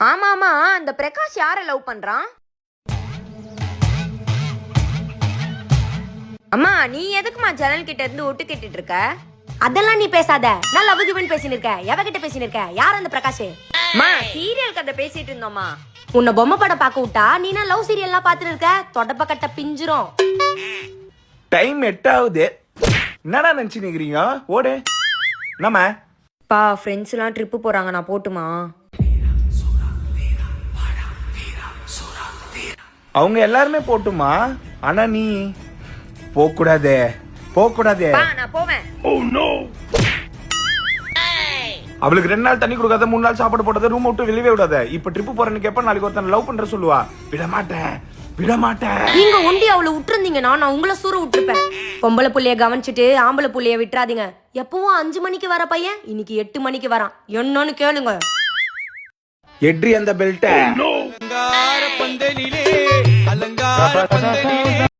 ஆமா ஆமா, அந்த பிரகாஷ் யார லவ் பண்றான்? அம்மா நீ எதுக்குமா ஜன்னல் கிட்ட இருந்து ஒட்டு கேட்டுட்டு இருக்க? அதெல்லாம் நீ பேசாத. நான் லவ் கிவன் பேசின்னு இருக்கேன். எவகிட்ட பேசின்னு இருக்க? யார் அந்த பிரகாஷ்? அம்மா சீரியல் கதை பேசிட்டு இருந்தோம்மா. உன்னை பொம்மை படம் பார்க்க விட்டா நீனா லவ் சீரியல்லாம் பாத்துட்டு இருக்க? தொடப்ப கட்ட பிஞ்சிரும். டைம் 8 ஆகுது. என்னடா நினைச்சு நிக்கிறீங்க? ஓடு நம்ம பா ஃப்ரெண்ட்ஸ் எல்லாம் ட்ரிப்பு போறாங்க, நான் போட்டுமா? அவங்க எல்லாருமே போட்டுமா, ஆனா நீ போக கூடாது. பா நான் போவேன். அவளுக்கு 2 நாள் தண்ணி கொடுக்காத, 3 நாள் சாப்பாடு போடாத, ரூம் விட்டு வெளியே விடாத. இப்ப ட்ரிப்பு போறேன்னு கேப்ப, நாளைக்கு ஒருத்தன் லவ் பண்ற சொல்லுவா. விட மாட்டேன். நீங்க ஒண்டி அவளை விட்டுருந்தீங்கன்னா நான் உங்களை சூற விட்டுருப்பேன். பொம்பளை புள்ளைய கவனிச்சுட்டு ஆம்பளை புள்ளைய விட்டுறாதீங்க. எப்பவும் 5 மணிக்கு வர பையன் இன்னைக்கு 8 மணிக்கு வரான். என்னன்னு கேளுங்க. எட்ரி அந்த பெல்ட்ட அலங்கார பந்தலிலே